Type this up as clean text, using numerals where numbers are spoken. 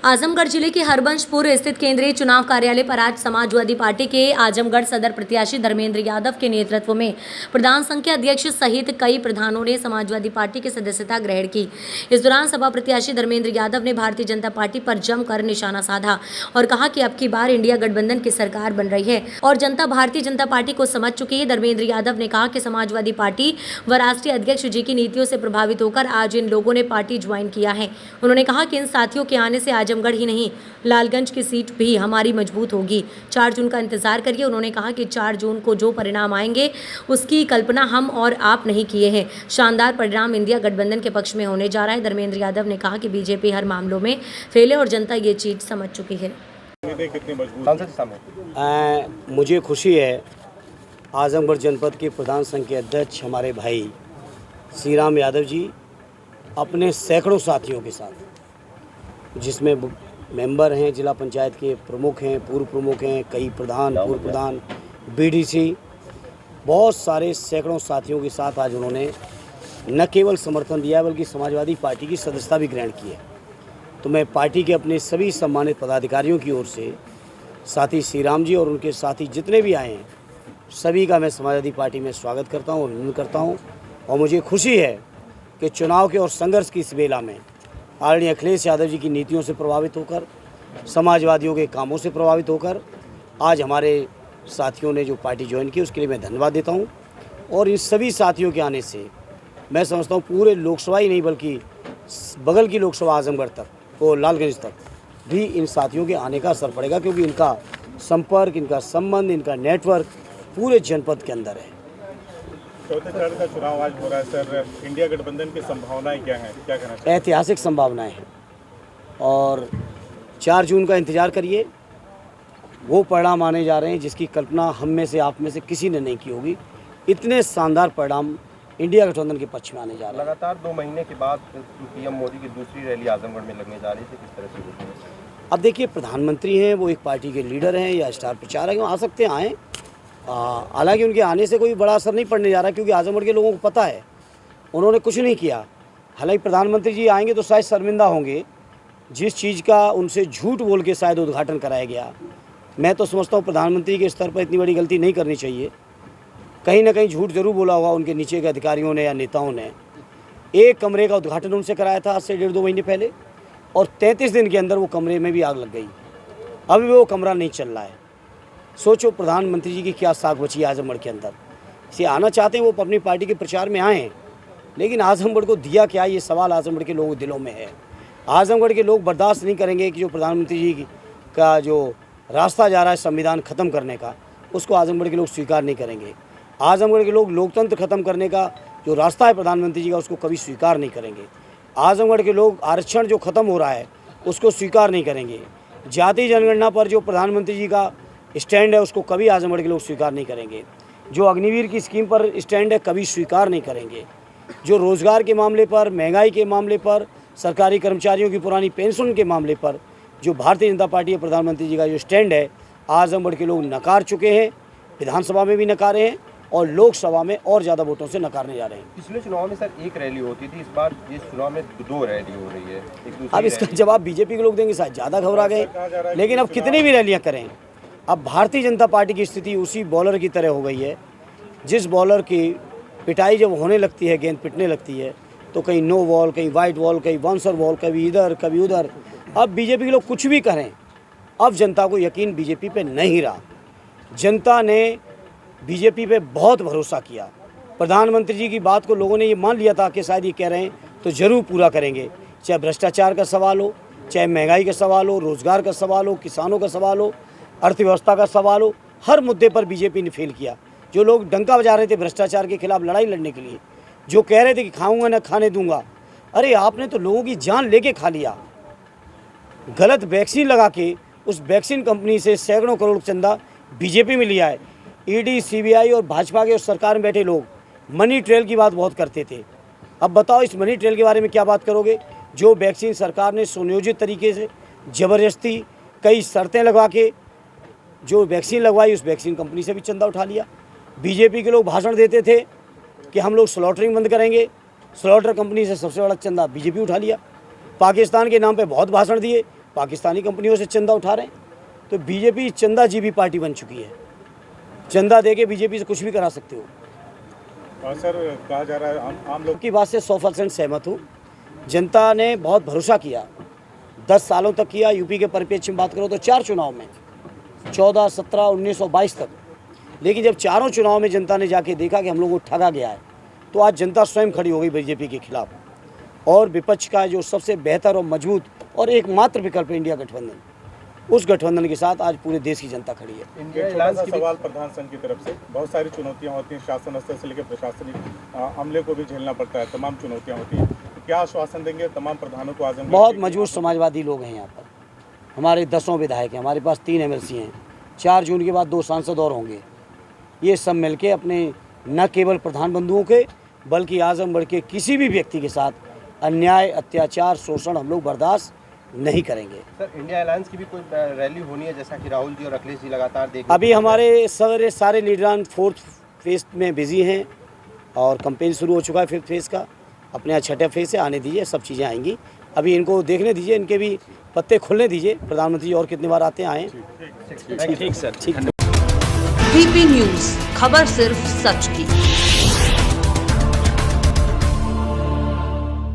आजमगढ़ जिले के हरबंशपुर स्थित केंद्रीय चुनाव कार्यालय पर आज समाजवादी पार्टी के आजमगढ़ सदर प्रत्याशी धर्मेंद्र यादव के नेतृत्व में प्रधान संघ के अध्यक्ष सहित कई प्रधानों ने समाजवादी पार्टी की सदस्यता ग्रहण की। इस दौरान सपा प्रत्याशी धर्मेंद्र यादव ने भारतीय जनता पार्टी पर जमकर निशाना साधा और कहा कि अब की बार इंडिया गठबंधन की सरकार बन रही है और जनता भारतीय जनता पार्टी को समझ चुकी है। धर्मेंद्र यादव ने कहा कि समाजवादी पार्टी व राष्ट्रीय अध्यक्ष जी की नीतियों से प्रभावित होकर आज इन लोगों ने पार्टी ज्वाइन किया है। उन्होंने कहा कि इन साथियों के आने से आजमगढ़ ही नहीं लालगंज की सीट भी हमारी मजबूत होगी। 4 जून का इंतजार करिए। उन्होंने कहा कि 4 जून को जो परिणाम आएंगे उसकी कल्पना हम और आप नहीं किए हैं। शानदार परिणाम इंडिया गठबंधन के पक्ष में होने जा रहा है। धर्मेंद्र यादव ने कहा कि बीजेपी हर मामलों में फेल है और जनता ये चीज समझ चुकी है। मुझे खुशी है आजमगढ़ जनपद के प्रधान संघ के अध्यक्ष हमारे भाई श्री राम यादव जी अपने सैकड़ों साथियों के साथ, जिसमें मेंबर हैं, जिला पंचायत के प्रमुख हैं, पूर्व प्रमुख हैं, कई प्रधान, पूर्व प्रधान, बीडीसी, बहुत सारे सैकड़ों साथियों के साथ आज उन्होंने न केवल समर्थन दिया बल्कि समाजवादी पार्टी की सदस्यता भी ग्रहण की है। तो मैं पार्टी के अपने सभी सम्मानित पदाधिकारियों की ओर से साथी श्री राम जी और उनके साथी जितने भी आए हैं सभी का मैं समाजवादी पार्टी में स्वागत करता हूँ, अभिनंदन करता हूँ। और मुझे खुशी है कि चुनाव के और संघर्ष की इस बेला में आदरणीय अखिलेश यादव जी की नीतियों से प्रभावित होकर, समाजवादियों के कामों से प्रभावित होकर आज हमारे साथियों ने जो पार्टी ज्वाइन की उसके लिए मैं धन्यवाद देता हूँ। और इन सभी साथियों के आने से मैं समझता हूँ पूरे लोकसभा ही नहीं बल्कि बगल की लोकसभा आजमगढ़ तक और लालगंज तक भी इन साथियों के आने का असर पड़ेगा, क्योंकि इनका संपर्क, इनका संबंध, इनका नेटवर्क पूरे जनपद के अंदर है। चौथे चरण का चुनाव आज हो रहा है सर, इंडिया गठबंधन की संभावनाएं क्या हैं, क्या कहना चाहिए? ऐतिहासिक संभावनाएं हैं और 4 जून का इंतजार करिए। वो परिणाम आने जा रहे हैं जिसकी कल्पना हम में से, आप में से किसी ने नहीं की होगी। इतने शानदार परिणाम इंडिया गठबंधन के पक्ष में आने जा रहे हैं। लगातार 2 महीने के बाद पीएम मोदी की दूसरी रैली आजमगढ़ में लगने जा रही थी, किस तरह से होती है? अब देखिए, प्रधानमंत्री हैं, वो एक पार्टी के लीडर हैं या स्टार प्रचारक हैं, आ सकते हैं, आएँ। हालांकि उनके आने से कोई बड़ा असर नहीं पड़ने जा रहा, क्योंकि आजमगढ़ के लोगों को पता है उन्होंने कुछ नहीं किया। हालांकि प्रधानमंत्री जी आएंगे तो शायद शर्मिंदा होंगे जिस चीज़ का उनसे झूठ बोल के शायद उद्घाटन कराया गया। मैं तो समझता हूँ प्रधानमंत्री के स्तर पर इतनी बड़ी गलती नहीं करनी चाहिए। कहीं ना कहीं झूठ जरूर बोला होगा उनके नीचे के अधिकारियों ने या नेताओं ने। एक कमरे का उद्घाटन उनसे कराया था आज से 1.5-2 महीने पहले और 33 दिन के अंदर वो कमरे में भी आग लग गई। अभी वो कमरा नहीं चल रहा है। सोचो प्रधानमंत्री जी की क्या साख बची है आजमगढ़ के अंदर। इसे आना चाहते हैं वो अपनी पार्टी के प्रचार में आए, लेकिन आजमगढ़ को दिया क्या, ये सवाल आजमगढ़ के लोगों के दिलों में है। आजमगढ़ के लोग बर्दाश्त नहीं करेंगे कि जो प्रधानमंत्री जी का जो रास्ता जा रहा है संविधान ख़त्म करने का, उसको आजमगढ़ के लोग स्वीकार नहीं करेंगे। आजमगढ़ के लोग लोकतंत्र ख़त्म करने का जो रास्ता है प्रधानमंत्री जी का, उसको कभी स्वीकार नहीं करेंगे। आजमगढ़ के लोग आरक्षण जो ख़त्म हो रहा है उसको स्वीकार नहीं करेंगे। जाति जनगणना पर जो प्रधानमंत्री जी का स्टैंड है उसको कभी आजमगढ़ के लोग स्वीकार नहीं करेंगे। जो अग्निवीर की स्कीम पर स्टैंड है कभी स्वीकार नहीं करेंगे। जो रोज़गार के मामले पर, महंगाई के मामले पर, सरकारी कर्मचारियों की पुरानी पेंशन के मामले पर जो भारतीय जनता पार्टी है प्रधानमंत्री जी का जो स्टैंड है, आजमगढ़ के लोग नकार चुके हैं। विधानसभा में भी नकारे हैं और लोकसभा में और ज़्यादा वोटों से नकारने जा रहे हैं। पिछले चुनाव में सर 1 रैली होती थी, इस बार इस चुनाव में 2 रैली हो रही है। अब इसका जवाब बीजेपी के लोग देंगे, शायद ज़्यादा घबरा गए। लेकिन अब कितनी भी रैलियाँ करें, अब भारतीय जनता पार्टी की स्थिति उसी बॉलर की तरह हो गई है जिस बॉलर की पिटाई जब होने लगती है, गेंद पिटने लगती है, तो कहीं नो बॉल, कहीं वाइट बॉल, कहीं बाउंसर बॉल, कभी इधर कभी उधर। अब बीजेपी के लोग कुछ भी करें, अब जनता को यकीन बीजेपी पे नहीं रहा। जनता ने बीजेपी पे बहुत भरोसा किया। प्रधानमंत्री जी की बात को लोगों ने ये मान लिया था कि शायद ये कह रहे हैं तो ज़रूर पूरा करेंगे। चाहे भ्रष्टाचार का सवाल हो, चाहे महंगाई का सवाल हो, रोज़गार का सवाल हो, किसानों का सवाल हो, अर्थव्यवस्था का सवाल हो, हर मुद्दे पर बीजेपी ने फेल किया। जो लोग डंका बजा रहे थे भ्रष्टाचार के खिलाफ लड़ाई लड़ने के लिए, जो कह रहे थे कि खाऊंगा ना खाने दूंगा, अरे आपने तो लोगों की जान लेके खा लिया। गलत वैक्सीन लगा के उस वैक्सीन कंपनी से सैकड़ों करोड़ चंदा बीजेपी में लिया है। ईडी, सीबीआई और भाजपा के और सरकार में बैठे लोग मनी ट्रेल की बात बहुत करते थे। अब बताओ इस मनी ट्रेल के बारे में क्या बात करोगे? जो वैक्सीन सरकार ने सुनियोजित तरीके से ज़बरदस्ती कई शर्तें लगवा के जो वैक्सीन लगवाई, उस वैक्सीन कंपनी से भी चंदा उठा लिया। बीजेपी के लोग भाषण देते थे कि हम लोग स्लॉटरिंग बंद करेंगे, स्लॉटर कंपनी से सबसे बड़ा चंदा बीजेपी उठा लिया। पाकिस्तान के नाम पे बहुत भाषण दिए, पाकिस्तानी कंपनियों से चंदा उठा रहे हैं। तो बीजेपी चंदा जीबी पार्टी बन चुकी है। चंदा दे के बीजेपी से कुछ भी करा सकते हो। और सर कहा जा रहा है आम लोग की बात से 100% सहमत हूँ। जनता ने बहुत भरोसा किया, 10 सालों तक किया। यूपी के परिप्रेक्ष्य में बात करो तो 4 चुनाव में 14, 17, 19 और 22 तक। लेकिन जब चारों चुनाव में जनता ने जाके देखा कि हम लोगों को ठगा गया है, तो आज जनता स्वयं खड़ी हो गई बीजेपी के खिलाफ। और विपक्ष का जो सबसे बेहतर और मजबूत और एकमात्र विकल्प है इंडिया गठबंधन, उस गठबंधन के साथ आज पूरे देश की जनता खड़ी है। इंडिया एक छोटा एलायंस सा की भी सवाल प्रधान संघ की तरफ से, बहुत सारी चुनौतियां होती हैं, शासन स्तर से लेकर प्रशासनिक अमले को भी झेलना पड़ता है, तमाम चुनौतियां होती हैं। तो क्या आश्वासन देंगे तमाम प्रधानों को? आजमगढ़ बहुत के- मजबूत समाजवादी लोग हैं यहाँ पर। हमारे 10 विधायक हैं, हमारे पास 3 MLC हैं, 4 जून के बाद 2 सांसद और होंगे। ये सब मिलके अपने न केवल प्रधान बंधुओं के बल्कि आजमगढ़ के किसी भी व्यक्ति के साथ अन्याय, अत्याचार, शोषण हम लोग बर्दाश्त नहीं करेंगे। सर इंडिया एलायंस की भी कोई रैली होनी है, जैसा कि राहुल जी और अखिलेश जी लगातार देख अभी हमारे सारे लीडरान 4th फेज में बिजी हैं और कैंपेन शुरू हो चुका है 5th फेज का। अपने यहाँ 6ठे फेज से आने दीजिए, सब चीज़ें आएंगी। अभी इनको देखने दीजिए, इनके भी पत्ते खुलने दीजिए। प्रधानमंत्री जी और कितनी बार आते हैं, आएँ। ठीक सर। ठीक। VP न्यूज, खबर सिर्फ सच की।